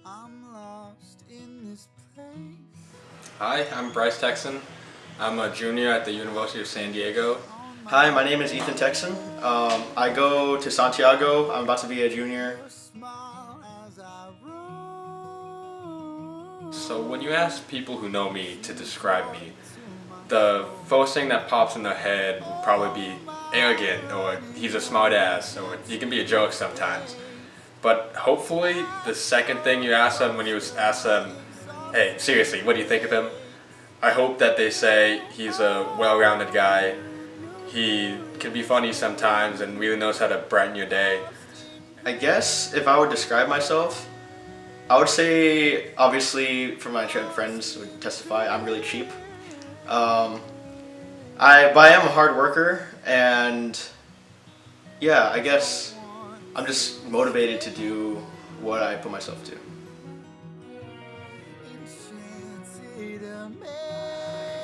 I'm lost in this place. Hi, I'm Bryce Texan. I'm a junior at the University of San Diego. Hi, my name is Ethan Texan. I go to Santiago. I'm about to be a junior. Smile as I roll. So when you ask people who know me to describe me, the first thing that pops in their head would probably be arrogant, or he's a smartass, or he can be a jerk sometimes. But hopefully the second thing you ask them when you ask them, hey, seriously, what do you think of him? I hope that they say he's a well-rounded guy. He can be funny sometimes and really knows how to brighten your day. I guess if I would describe myself, I would say, obviously, for my friends would testify, I'm really cheap. But I am a hard worker, and yeah, I guess I'm just motivated to do what I put myself to.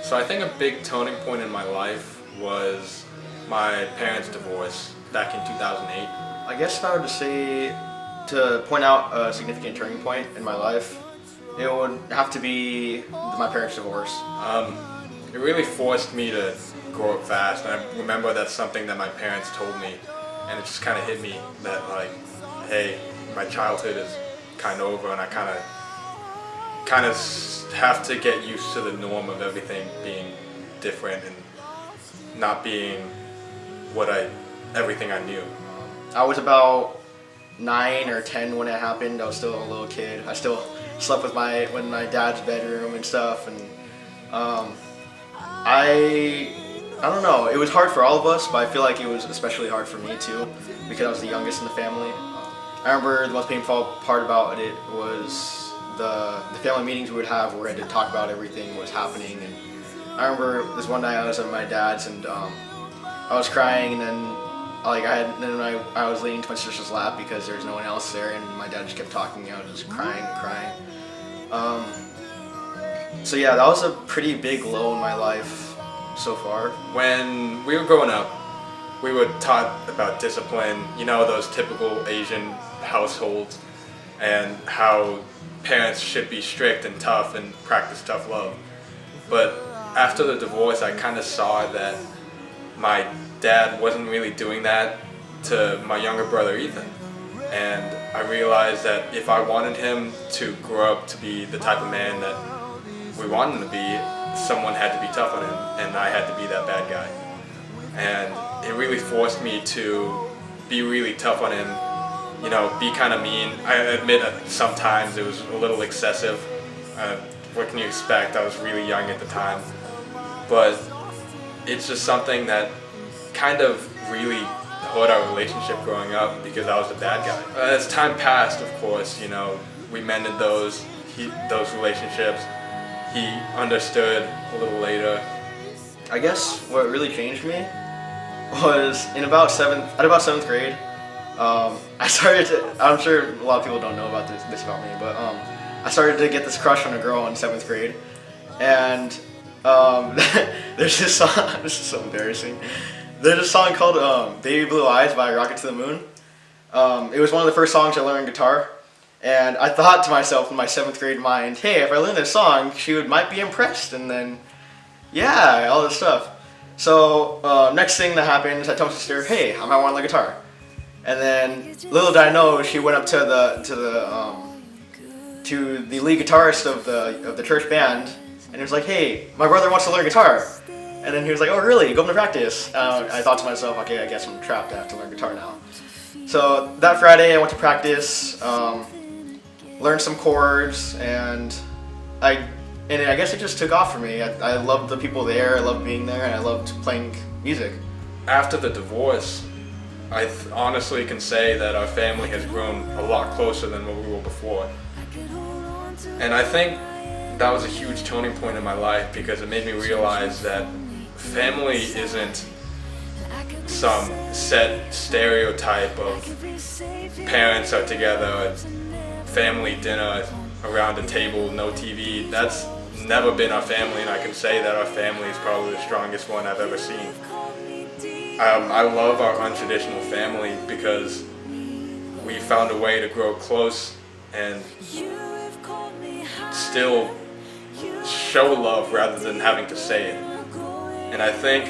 So I think a big turning point in my life was my parents' divorce back in 2008. I guess if I were to say, to point out a significant turning point in my life, it would have to be my parents' divorce. It really forced me to grow up fast, and I remember that's something that my parents told me, and it just kind of hit me that, like, hey, my childhood is kind of over, and I kind of have to get used to the norm of everything being different and not being everything I knew. I was about 9 or 10 when it happened. I was still a little kid. I still slept in my dad's bedroom and stuff, and I don't know. It was hard for all of us, but I feel like it was especially hard for me too, because I was the youngest in the family. I remember the most painful part about it was the family meetings we would have where we had to talk about everything what was happening. And I remember this one night I was at my dad's, and I was crying, and then I was leaning to my sister's lap because there was no one else there, and my dad just kept talking. I was just crying and crying. So yeah, that was a pretty big low in my life so far. When we were growing up, we were taught about discipline, you know, those typical Asian households, and how parents should be strict and tough and practice tough love. But after the divorce, I kind of saw that my dad wasn't really doing that to my younger brother Ethan. And I realized that if I wanted him to grow up to be the type of man that we wanted him to be, someone had to be tough on him, and I had to be that bad guy. And it really forced me to be really tough on him, you know, be kind of mean. I admit that sometimes it was a little excessive. What can you expect? I was really young at the time. But it's just something that kind of really hurt our relationship growing up because I was the bad guy. As time passed, of course, you know, we mended those relationships. He understood a little later. I guess what really changed me was at about seventh grade. I started to, I'm sure a lot of people don't know about this about me, but I started to get this crush on a girl in 7th grade, and there's this song. This is so embarrassing. There's a song called "Baby Blue Eyes" by Rocket to the Moon. It was one of the first songs I learned guitar, and I thought to myself in my 7th grade mind, hey, if I learn this song, might be impressed, and then, yeah, all this stuff. So next thing that happens, I tell my sister, hey, I might want to learn guitar. And then little did I know, she went up to the lead guitarist of the church band, and he was like, hey, my brother wants to learn guitar. And then he was like, oh really, go to practice. I thought to myself, okay, I guess I'm trapped, I have to learn guitar now. So that Friday I went to practice, learned some chords, and I guess it just took off for me. I loved the people there, I loved being there, and I loved playing music. After the divorce, I honestly can say that our family has grown a lot closer than what we were before. And I think that was a huge turning point in my life because it made me realize that family isn't some set stereotype of parents are together, family dinner around a table, no TV. That's never been our family, and I can say that our family is probably the strongest one I've ever seen. I love our untraditional family because we found a way to grow close and still show love rather than having to say it. And I think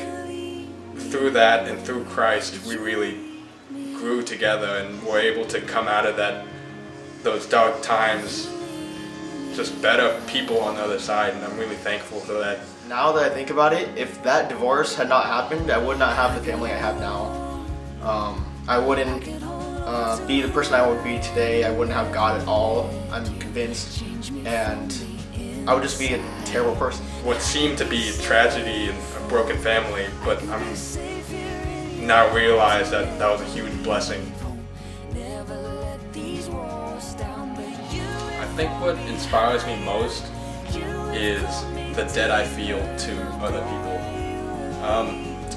through that and through Christ, we really grew together and were able to come out of those dark times just better people on the other side, and I'm really thankful for that. Now that I think about it, if that divorce had not happened, I would not have the family I have now. I wouldn't be the person I would be today. I wouldn't have God at all, I'm convinced, and I would just be a terrible person. What seemed to be tragedy and a broken family, but I'm now realize that that was a huge blessing. I think what inspires me most is the debt I feel to other people.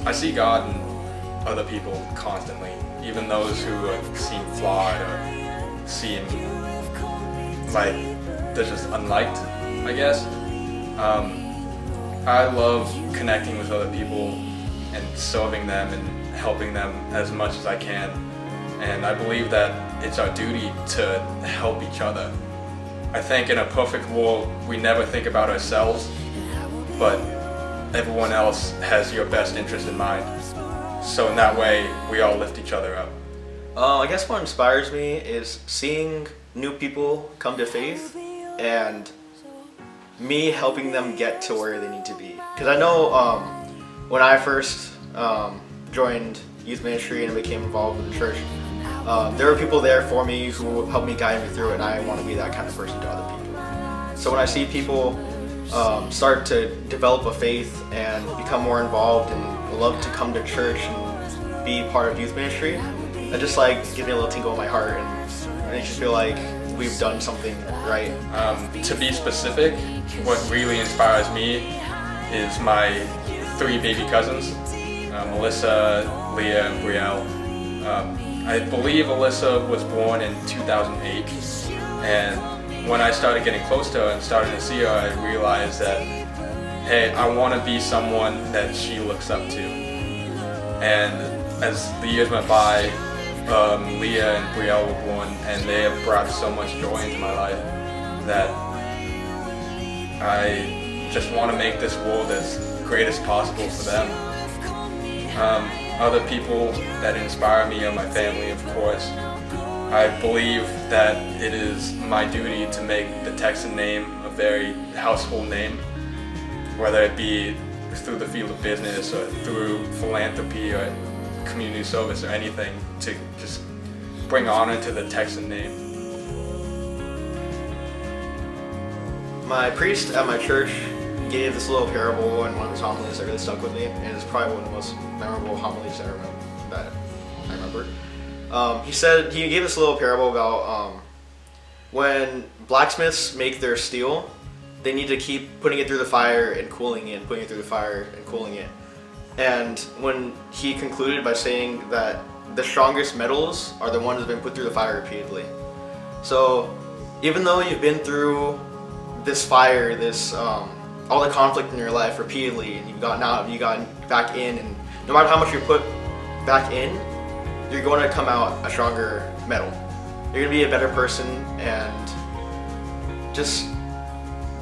I see God in other people constantly, even those who seem flawed or seem like they're just unliked, I guess. I love connecting with other people and serving them and helping them as much as I can. And I believe that it's our duty to help each other. I think in a perfect world, we never think about ourselves, but everyone else has your best interest in mind. So in that way, we all lift each other up. I guess what inspires me is seeing new people come to faith and me helping them get to where they need to be. Because I know when I first joined youth ministry and became involved with the church, there were people there for me who helped me guide me through it, and I want to be that kind of person to other people. So when I see people start to develop a faith and become more involved and love to come to church and be part of youth ministry, that just like gives me a little tingle in my heart and makes you feel like we've done something right. To be specific, what really inspires me is my 3 baby cousins, Melissa, Leah, and Brielle. I believe Alyssa was born in 2008, and when I started getting close to her and started to see her, I realized that, hey, I want to be someone that she looks up to. And as the years went by, Leah and Brielle were born, and they have brought so much joy into my life that I just want to make this world as great as possible for them. Other people that inspire me are my family, of course. I believe that it is my duty to make the Texan name a very household name, whether it be through the field of business or through philanthropy or community service or anything, to just bring honor to the Texan name. My priest at my church gave this little parable in one of his homilies that really stuck with me, and it's probably one of the most memorable homilies that I remember. He gave this little parable about when blacksmiths make their steel, they need to keep putting it through the fire and cooling it, putting it through the fire and cooling it. And when he concluded by saying that the strongest metals are the ones that have been put through the fire repeatedly. So even though you've been through this fire, all the conflict in your life repeatedly, and you've gotten out, you gotten back in, and no matter how much you put back in, you're going to come out a stronger metal. You're going to be a better person, and just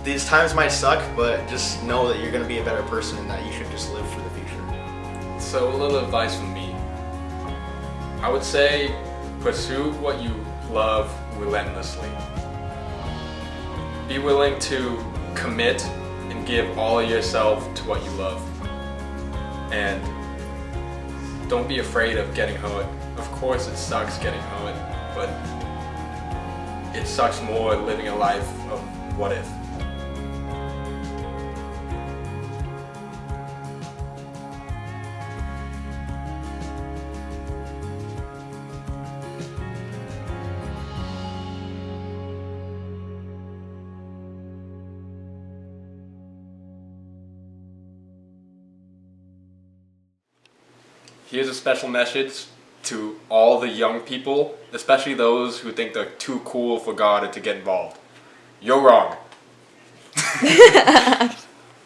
these times might suck, but just know that you're going to be a better person and that you should just live for the future. So a little advice from me. I would say pursue what you love relentlessly. Be willing to commit and give all of yourself to what you love. And don't be afraid of getting hurt. Of course it sucks getting hurt, but it sucks more living a life of what if. Here's a special message to all the young people, especially those who think they're too cool for God to get involved. You're wrong.